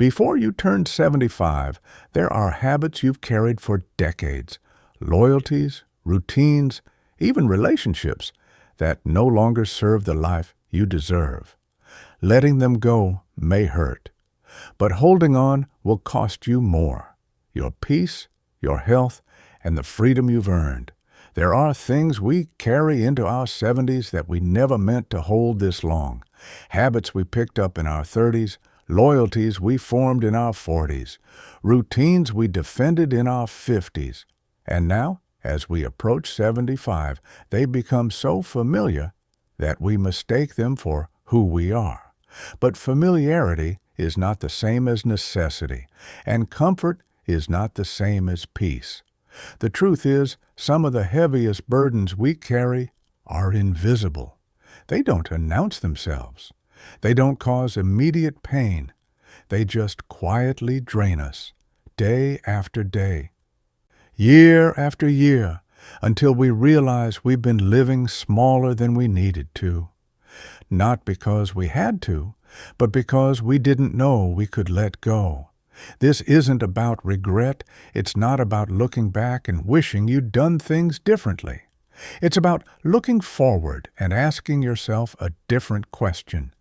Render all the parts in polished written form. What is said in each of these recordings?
Before you turn 75, there are habits you've carried for decades, loyalties, routines, even relationships that no longer serve the life you deserve. Letting them go may hurt, but holding on will cost you more: your peace, your health, and the freedom you've earned. There are things we carry into our 70s that we never meant to hold this long. Habits we picked up in our 30s, loyalties we formed in our 40s, routines we defended in our 50s. And now, as we approach 75, they become so familiar that we mistake them for who we are. But familiarity is not the same as necessity, and comfort is not the same as peace. The truth is, some of the heaviest burdens we carry are invisible. They don't announce themselves. They don't cause immediate pain. They just quietly drain us, day after day, year after year, until we realize we've been living smaller than we needed to. Not because we had to, but because we didn't know we could let go. This isn't about regret. It's not about looking back and wishing you'd done things differently. It's about looking forward and asking yourself a different question.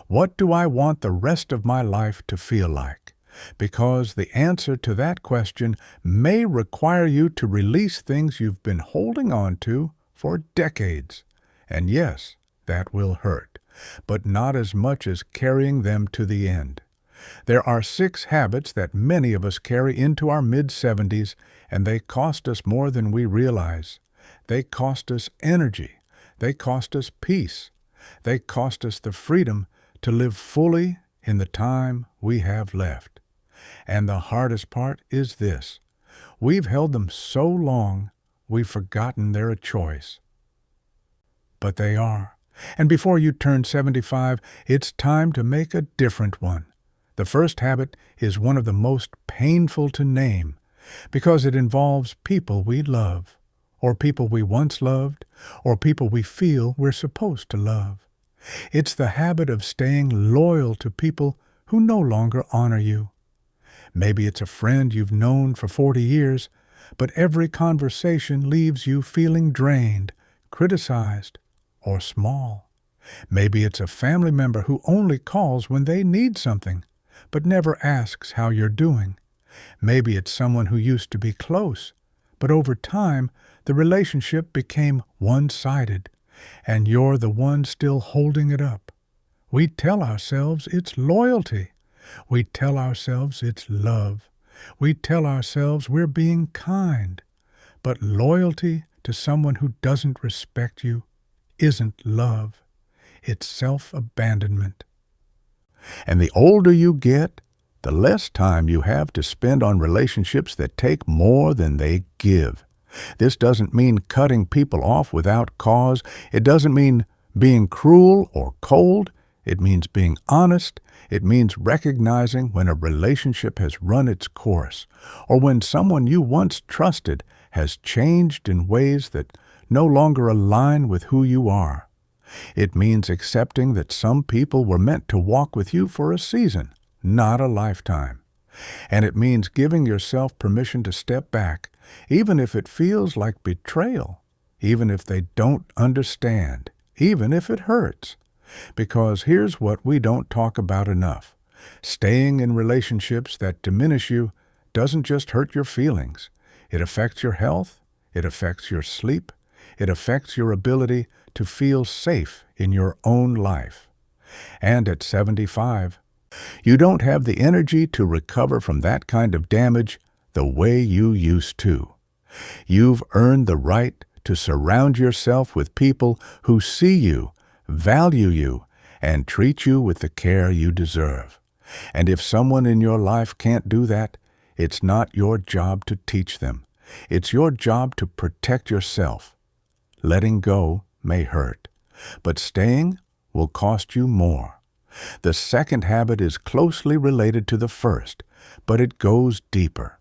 What do I want the rest of my life to feel like? Because the answer to that question may require you to release things you've been holding on to for decades. And yes, that will hurt, but not as much as carrying them to the end. There are 6 habits that many of us carry into our mid-70s, and they cost us more than we realize. They cost us energy. They cost us peace. They cost us the freedom to live fully in the time we have left. And the hardest part is this: we've held them so long, we've forgotten they're a choice. But they are. And before you turn 75, it's time to make a different one. The first habit is one of the most painful to name because it involves people we love, or people we once loved, or people we feel we're supposed to love. It's the habit of staying loyal to people who no longer honor you. Maybe it's a friend you've known for 40 years, but every conversation leaves you feeling drained, criticized, or small. Maybe it's a family member who only calls when they need something, but never asks how you're doing. Maybe it's someone who used to be close, but over time the relationship became one-sided, and you're the one still holding it up. We tell ourselves it's loyalty. We tell ourselves it's love. We tell ourselves we're being kind. But loyalty to someone who doesn't respect you isn't love. It's self-abandonment. And the older you get, the less time you have to spend on relationships that take more than they give. This doesn't mean cutting people off without cause. It doesn't mean being cruel or cold. It means being honest. It means recognizing when a relationship has run its course, or when someone you once trusted has changed in ways that no longer align with who you are. It means accepting that some people were meant to walk with you for a season, not a lifetime. And it means giving yourself permission to step back, even if it feels like betrayal, even if they don't understand, even if it hurts. Because here's what we don't talk about enough. Staying in relationships that diminish you doesn't just hurt your feelings. It affects your health. It affects your sleep. It affects your ability to feel safe in your own life. And at 75, you don't have the energy to recover from that kind of damage the way you used to. You've earned the right to surround yourself with people who see you, value you, and treat you with the care you deserve. And if someone in your life can't do that, it's not your job to teach them. It's your job to protect yourself. Letting go may hurt, but staying will cost you more. The second habit is closely related to the first, but it goes deeper.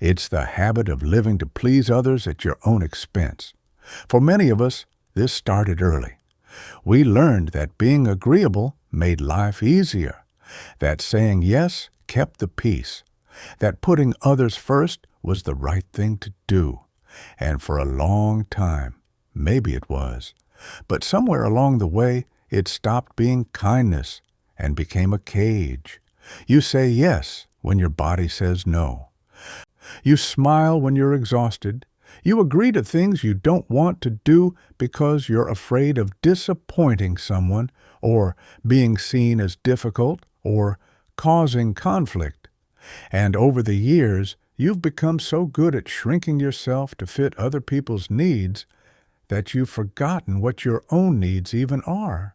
It's the habit of living to please others at your own expense. For many of us, this started early. We learned that being agreeable made life easier, that saying yes kept the peace, that putting others first was the right thing to do. And for a long time, maybe it was. But somewhere along the way, it stopped being kindness and became a cage. You say yes when your body says no. You smile when you're exhausted. You agree to things you don't want to do because you're afraid of disappointing someone or being seen as difficult or causing conflict. And over the years, you've become so good at shrinking yourself to fit other people's needs that you've forgotten what your own needs even are.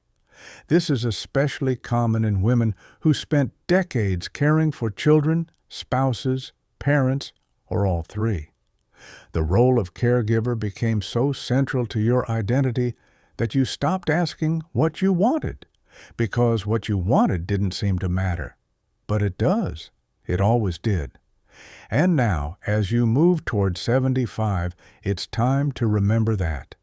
This is especially common in women who spent decades caring for children, spouses, parents, or all three. The role of caregiver became so central to your identity that you stopped asking what you wanted, because what you wanted didn't seem to matter. But it does. It always did. And now, as you move toward 75, it's time to remember that.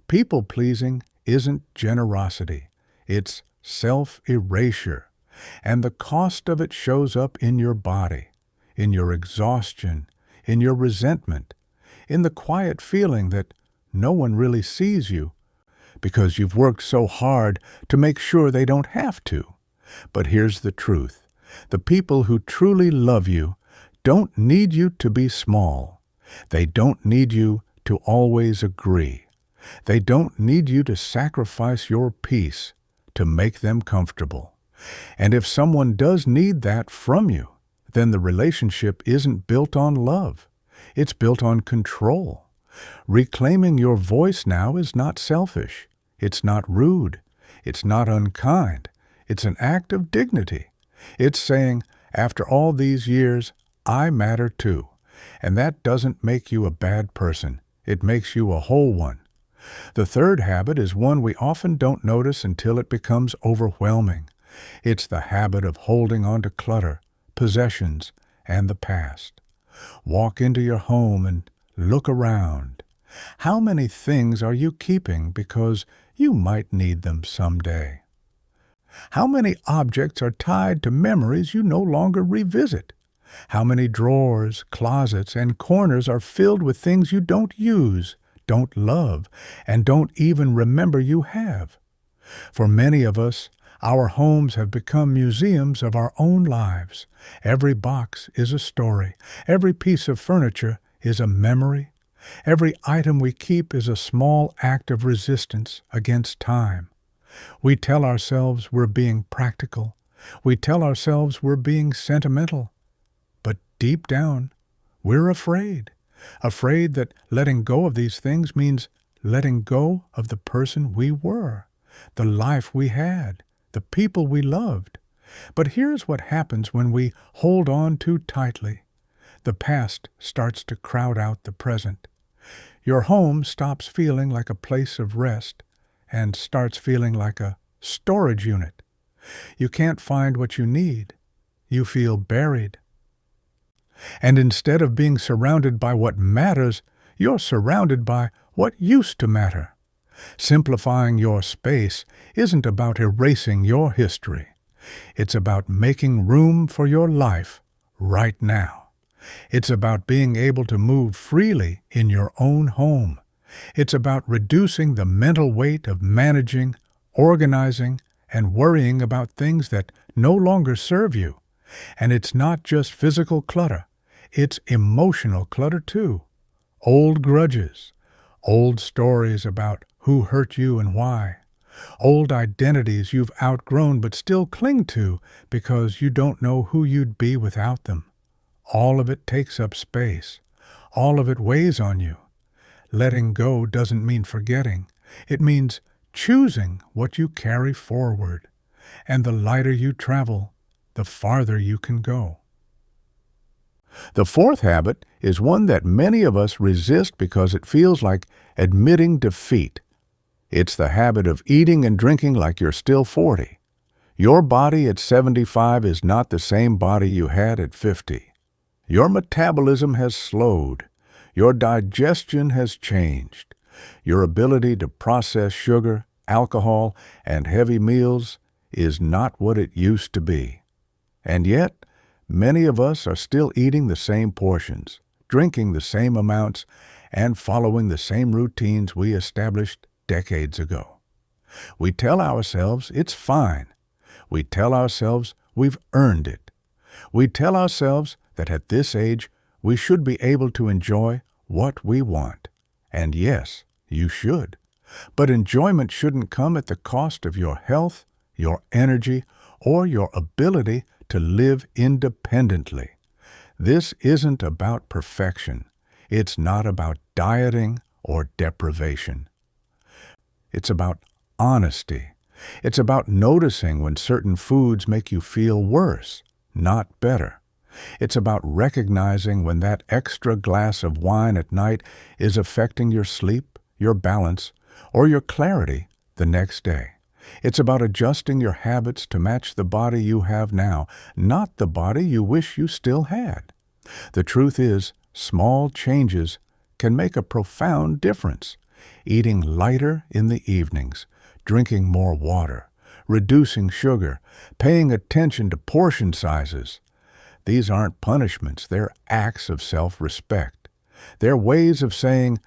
People-pleasing isn't generosity. It's self-erasure. And the cost of it shows up in your body, in your exhaustion, in your resentment, in the quiet feeling that no one really sees you because you've worked so hard to make sure they don't have to. But here's the truth. The people who truly love you don't need you to be small. They don't need you to always agree. They don't need you to sacrifice your peace to make them comfortable. And if someone does need that from you, then the relationship isn't built on love. It's built on control. Reclaiming your voice now is not selfish. It's not rude. It's not unkind. It's an act of dignity. It's saying, after all these years, I matter too. And that doesn't make you a bad person. It makes you a whole one. The third habit is one we often don't notice until it becomes overwhelming. It's the habit of holding on to clutter, possessions, and the past. Walk into your home and look around. How many things are you keeping because you might need them someday? How many objects are tied to memories you no longer revisit? How many drawers, closets, and corners are filled with things you don't use, don't love, and don't even remember you have? For many of us, our homes have become museums of our own lives. Every box is a story. Every piece of furniture is a memory. Every item we keep is a small act of resistance against time. We tell ourselves we're being practical. We tell ourselves we're being sentimental. But deep down, we're afraid. Afraid that letting go of these things means letting go of the person we were, the life we had, the people we loved. But here's what happens when we hold on too tightly. The past starts to crowd out the present. Your home stops feeling like a place of rest and starts feeling like a storage unit. You can't find what you need. You feel buried. And instead of being surrounded by what matters, you're surrounded by what used to matter. Simplifying your space isn't about erasing your history. It's about making room for your life right now. It's about being able to move freely in your own home. It's about reducing the mental weight of managing, organizing, and worrying about things that no longer serve you. And it's not just physical clutter. It's emotional clutter too. Old grudges, old stories about who hurt you and why, old identities you've outgrown but still cling to because you don't know who you'd be without them. All of it takes up space. All of it weighs on you. Letting go doesn't mean forgetting. It means choosing what you carry forward. And the lighter you travel, the farther you can go. The fourth habit is one that many of us resist because it feels like admitting defeat. It's the habit of eating and drinking like you're still 40. Your body at 75 is not the same body you had at 50. Your metabolism has slowed. Your digestion has changed. Your ability to process sugar, alcohol, and heavy meals is not what it used to be. And yet, Many of us are still eating the same portions, drinking the same amounts, and following the same routines we established decades ago. We tell ourselves it's fine. We tell ourselves we've earned it. We tell ourselves that at this age we should be able to enjoy what we want. And yes, you should. But enjoyment shouldn't come at the cost of your health, your energy, or your ability to live independently. This isn't about perfection. It's not about dieting or deprivation. It's about honesty. It's about noticing when certain foods make you feel worse, not better. It's about recognizing when that extra glass of wine at night is affecting your sleep, your balance, or your clarity the next day. It's about adjusting your habits to match the body you have now, not the body you wish you still had. The truth is, small changes can make a profound difference. Eating lighter in the evenings, drinking more water, reducing sugar, paying attention to portion sizes. These aren't punishments, they're acts of self-respect. They're ways of saying,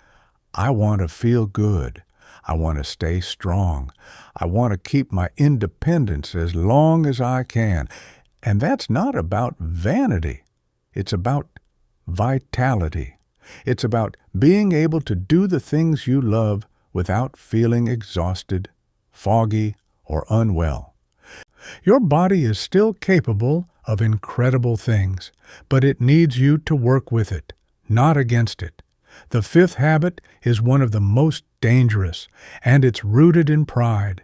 I want to feel good. I want to stay strong. I want to keep my independence as long as I can. And that's not about vanity. It's about vitality. It's about being able to do the things you love without feeling exhausted, foggy, or unwell. Your body is still capable of incredible things, but it needs you to work with it, not against it. The fifth habit is one of the most dangerous, and it's rooted in pride.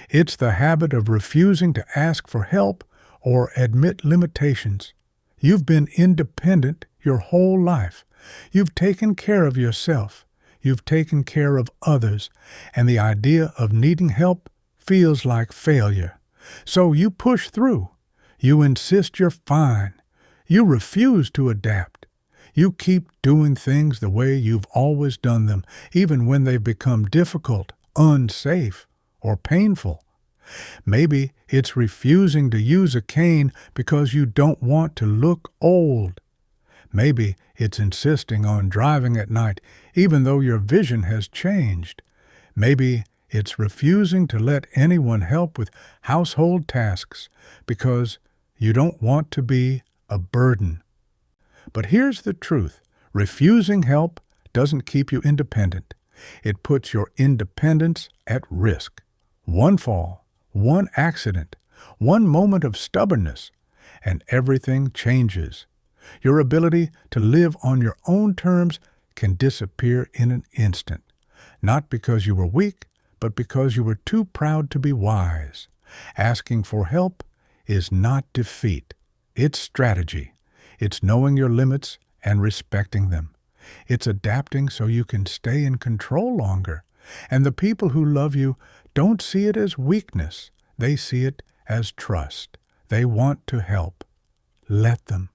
It's the habit of refusing to ask for help or admit limitations. You've been independent your whole life. You've taken care of yourself. You've taken care of others, and the idea of needing help feels like failure. So you push through. You insist you're fine. You refuse to adapt. You keep doing things the way you've always done them, even when they've become difficult, unsafe, or painful. Maybe it's refusing to use a cane because you don't want to look old. Maybe it's insisting on driving at night even though your vision has changed. Maybe it's refusing to let anyone help with household tasks because you don't want to be a burden. But here's the truth. Refusing help doesn't keep you independent. It puts your independence at risk. One fall, one accident, one moment of stubbornness, and everything changes. Your ability to live on your own terms can disappear in an instant, not because you were weak, but because you were too proud to be wise. Asking for help is not defeat. It's strategy. It's knowing your limits and respecting them. It's adapting so you can stay in control longer. And the people who love you don't see it as weakness. They see it as trust. They want to help. Let them.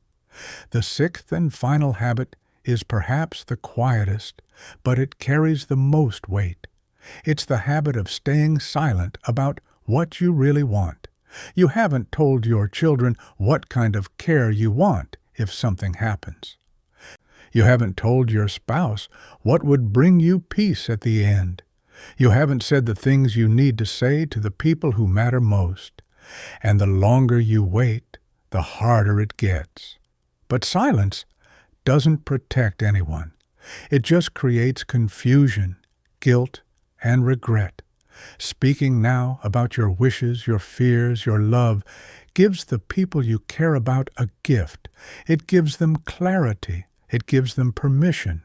The sixth and final habit is perhaps the quietest, but it carries the most weight. It's the habit of staying silent about what you really want. You haven't told your children what kind of care you want if something happens. You haven't told your spouse what would bring you peace at the end. You haven't said the things you need to say to the people who matter most. And the longer you wait, the harder it gets. But silence doesn't protect anyone. It just creates confusion, guilt, and regret. Speaking now about your wishes, your fears, your love gives the people you care about a gift. It gives them clarity. It gives them permission.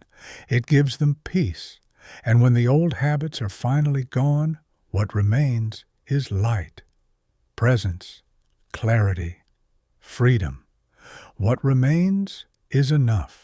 It gives them peace. And when the old habits are finally gone, what remains is light, presence, clarity, freedom. What remains is enough.